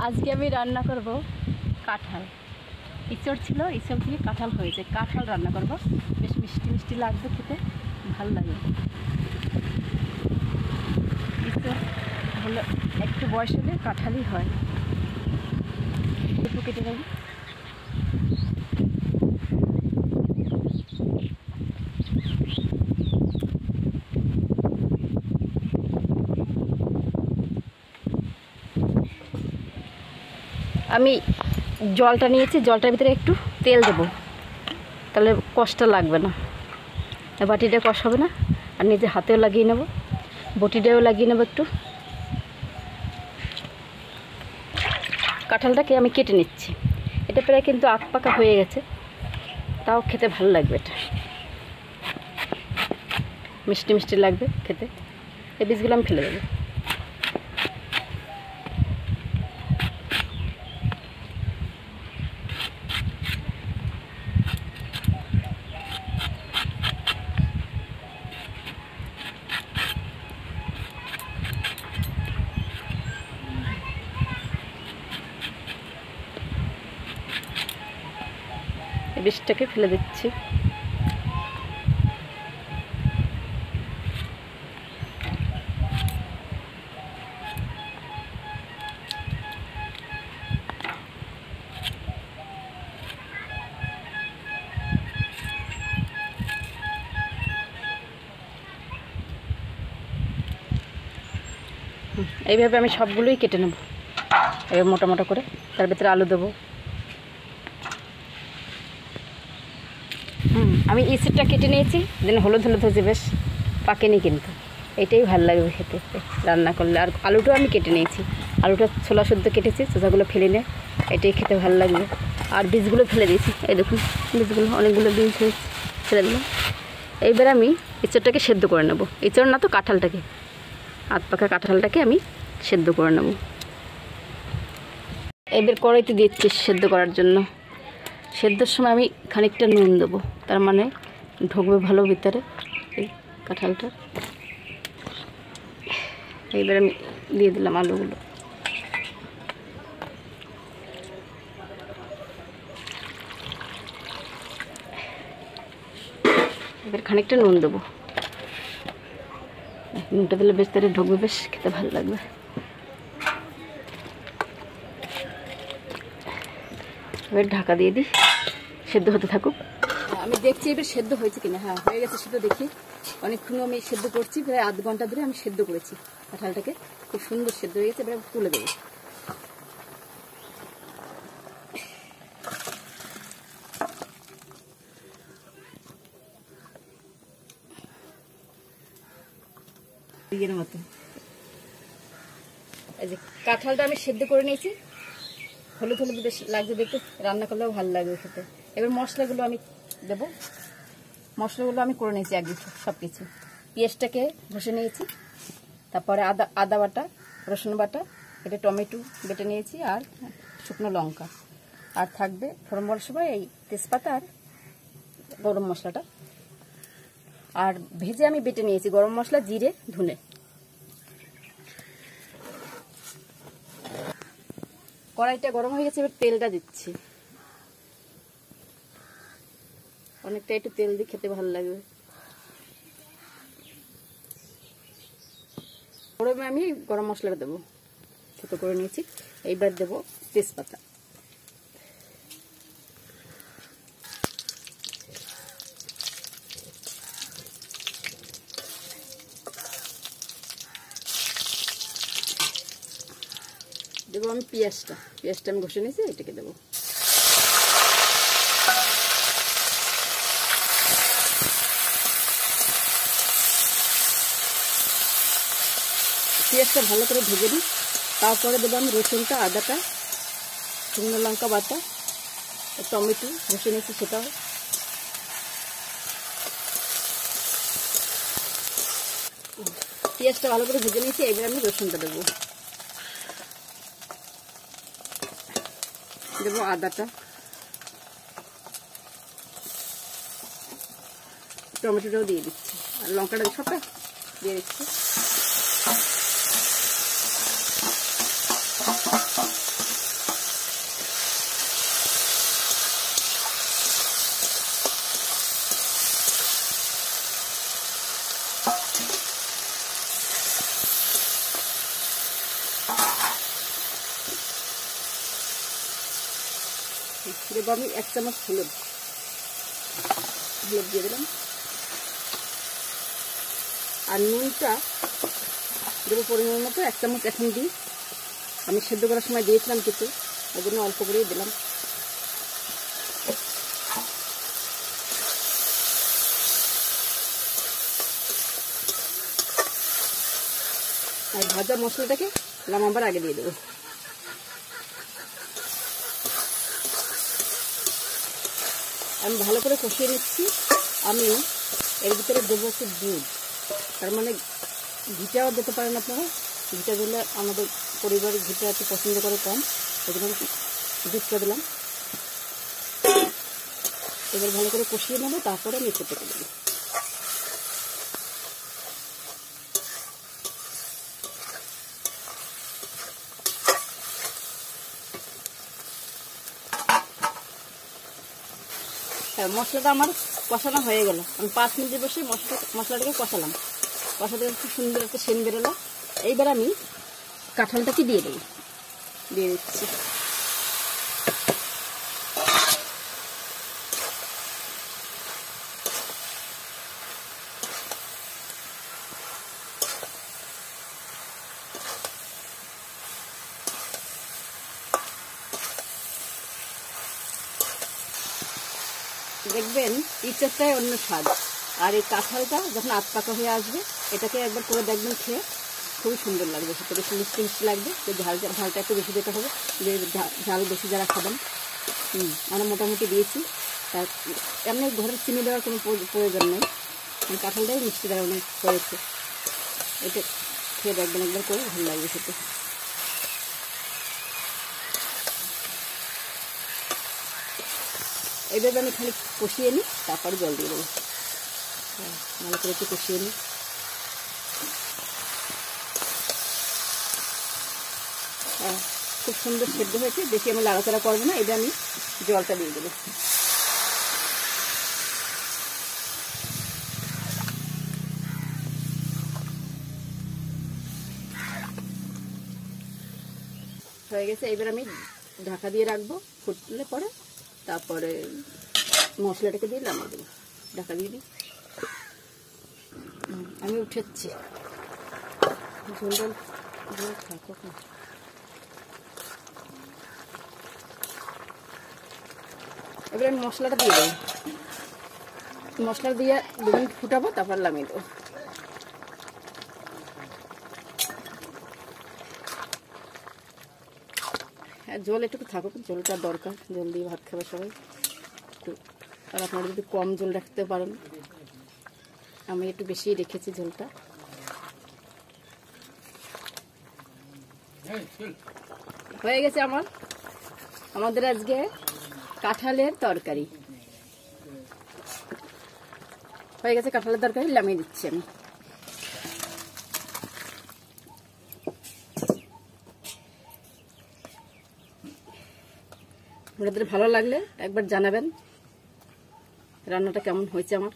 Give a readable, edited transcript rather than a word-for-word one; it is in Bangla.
আজকে আমি রান্না করব কাঁঠাল। ইঁচড় ছিল, ইঁচড় থেকে কাঁঠাল হয়েছে। কাঁঠাল রান্না করব, বেশ মিষ্টি মিষ্টি লাগবে, খেতে ভালো লাগে। ইঁচড় হলো একটু বয়স হলে কাঁঠালই হয়। একটু কেটে নেব। আমি জলটা নিয়েছি, জলটার ভিতরে একটু তেল দেব, তাহলে কষ্ট লাগবে না, বাটিটা কষ হবে না। আর নিজে হাতেও লাগিয়ে নেব, বটিটাও লাগিয়ে নেব একটু। কাঁঠালটাকে আমি কেটে নিচ্ছি। এটা প্রায় কিন্তু আখ পাকা হয়ে গেছে, তাও খেতে ভালো লাগবে। এটা মিষ্টি মিষ্টি লাগবে খেতে। এই বীজগুলো আমি ফেলে দেবো। এই বীজটাকে ফেলে দিচ্ছি। এইভাবে আমি সবগুলোই কেটে নেব, এবার মোটা মোটা করে। তার ভিতরে আলু দেবো। আমি ইঁচড়টা কেটে নিয়েছি, দেন হলুদ হলুদ হয়েছে, বেশ পাকেনি কিন্তু। এটাই ভালো লাগবে খেতে রান্না করলে। আর আলুটাও আমি কেটে নিয়েছি, আলুটা ছোলা শুদ্ধ কেটেছি, চোষাগুলো ফেলে নে, এটাই খেতে ভালো লাগবে। আর বীজগুলো ফেলে দিয়েছি, এই দেখুন বীজগুলো, অনেকগুলো বীজ হয়েছে, ফেলে দিলাম। এইবার আমি ইঁচড়টাকে সেদ্ধ করে নেব। ইঁচড় না তো, কাঁঠালটাকে, আধ পাকা কাঁঠালটাকে আমি সেদ্ধ করে নেব। এবার কড়াইতে দিচ্ছি সেদ্ধ করার জন্য। সেদ্ধর সময় আমি খানিকটা নুন দেবো, তার মানে ঢুকবে ভালো ভিতরে এই কাঁঠালটা। এইবার আমি দিয়ে দিলাম আলুগুলো। এবার খানিকটা নুন দেবো, নুনটা দিলে বেশ তারে ঢুকবে, বেশ খেতে ভালো লাগবে। এবার ঢাকা দিয়ে দিই, সেদ্ধ হতে থাকুক। আমি দেখছি এবার সেদ্ধ হয়েছে কিনা। হ্যাঁ, হয়ে গেছে সেদ্ধ। দেখি অনেকক্ষণ আমি সেদ্ধ করছি, প্রায় আধ ঘন্টা ধরে আমি সেদ্ধ করেছি কাঁঠালটাকে। খুব সুন্দর সেদ্ধ হয়ে গেছে। এবার তুলে দেবো। মতো এই যে কাঁঠালটা আমি সেদ্ধ করে নিয়েছি, হলুদ হলুদ বেশ লাগছে দেখতে, রান্না করলেও ভালো লাগবে খেতে। এবার মশলাগুলো আমি দেবো। মশলাগুলো আমি করে নিয়েছি একদিন সব কিছু। পেঁয়াজটাকে ঘষে নিয়েছি, তারপরে আদা বাটা, রসুন বাটা, এটা টমেটো বেটে নিয়েছি, আর শুকনো লঙ্কা। আর থাকবে ফোড়ন দেওয়ার সময় এই তেজপাতা আর গরম মশলাটা। আর ভেজে আমি বেটে নিয়েছি গরম মশলা, জিরে, ধনে। কড়াইটা গরম হয়ে গেছে, এবার তেলটা দিচ্ছি। অনেকটা একটু তেল দিয়ে খেতে ভালো লাগবে। গরমে আমি গরম মশলাটা দেবো, ছোট করে নিয়েছি। এইবার দেবো তেজপাতা, দেবো আমি পেঁয়াজটা আমি ঘষে নিয়েছি, এটাকে দেবো। পেঁয়াজটা ভালো করে ভেজে নিই, তারপরে দেবো আমি রসুনটা, আদাটা, শুকনো লঙ্কা বাটা, টমেটো ঘষে নিয়েছি সেটাও। পেঁয়াজটা ভালো করে ভেজে নিয়েছি, এবার আমি রসুনটা দেবো। দেবো আদাটা, টমেটোটাও দিয়ে দিচ্ছি, আর লঙ্কাটা সবটা দিয়ে দিচ্ছি। দেবো আমি 1 চামচ হলুদ দিয়ে দিলাম। আর নুনটা দেবো পরিমাণ মতো, 1 চামচ এখন দিই। আমি সেদ্ধ করার সময় দিয়েছিলাম কিছু, ওই জন্য অল্প করেই দিলাম। আর ভাজা মশলাটাকে লামাবার আগে দিয়ে দেবো। আমি ভালো করে কষিয়ে নিচ্ছি। আমি এর ভিতরে দেবো একটু দুধ, তার মানে ঘিটাও দিতে পারেন আপনারা। ঘিটা দিলে আমাদের পরিবারের ঘিটা একটু পছন্দ করে কম, ওই জন্য দুধটা দিলাম। এবার ভালো করে কষিয়ে নেবো, তারপরে আমি খেতে দেবো। হ্যাঁ, মশলাটা আমার কষানো হয়ে গেল। আমি 5 মিনিট বসে মশলাটাকে কষালাম। কষাতে খুব সুন্দর একটা সেন বেরোলো। এইবার আমি কাঁঠালটাকে দিয়ে দিচ্ছি। দেখবেন ইঁচড়টাই অন্য স্বাদ। আর এই কাঁঠালটা যখন পাকা হয়ে আসবে, এটাকে একবার করে দেখবেন, খেয়ে খুবই সুন্দর লাগবে। সেটা বেশি মিষ্টি মিষ্টি লাগবে। যে ঝালটা একটু বেশি দিতে হবে, যে ঝাল বেশি যারা খাবেন। আমরা মোটামুটি দিয়েছি। তার এমনি ঘরের চিনি দেওয়ার কোনো প্রয়োজন নেই। কাঁঠালটাই মিষ্টি ধরনের হয়েছে। এটা খেয়ে দেখবেন একবার করে, ভালো লাগবে খেতে। এইভাবে আমি খালি কষিয়ে নিই, তারপরে জল দিয়ে দেবো। ভালো করে একটু কষিয়ে নিই। খুব সুন্দর সেদ্ধ হয়েছে, বেশি আমি লাড়াচাড়া করবো না। এটা আমি জলটা দিয়ে দেবো। হয়ে গেছে। এবার আমি ঢাকা দিয়ে রাখবো, ফুটলে পরে তারপরে মশলাটাকে দিয়ে নামিয়ে দেবো। ঢাকা দিয়ে দিই। আমি উঠেছি। ঝোল থাকো। এবার আমি মশলাটা দিয়ে দেবো। মশলা দিয়ে 2 মিনিট ফুটাবো, তারপর নামিয়ে দেবো। হ্যাঁ, জল একটু থাকুক, জলটা দরকার। জল দিয়ে ভাত খাবে সবাই একটু। আর আপনারা যদি কম জল রাখতে পারেন, আমি একটু বেশি রেখেছি ঝোলটা। হয়ে গেছে আমাদের আজকে কাঁঠালের তরকারি হয়ে গেছে। কাঁঠালের তরকারি নামিয়ে দিচ্ছি আমি। আপনাদের ভালো লাগলে একবার জানাবেন রান্নাটা কেমন হয়েছে আমার।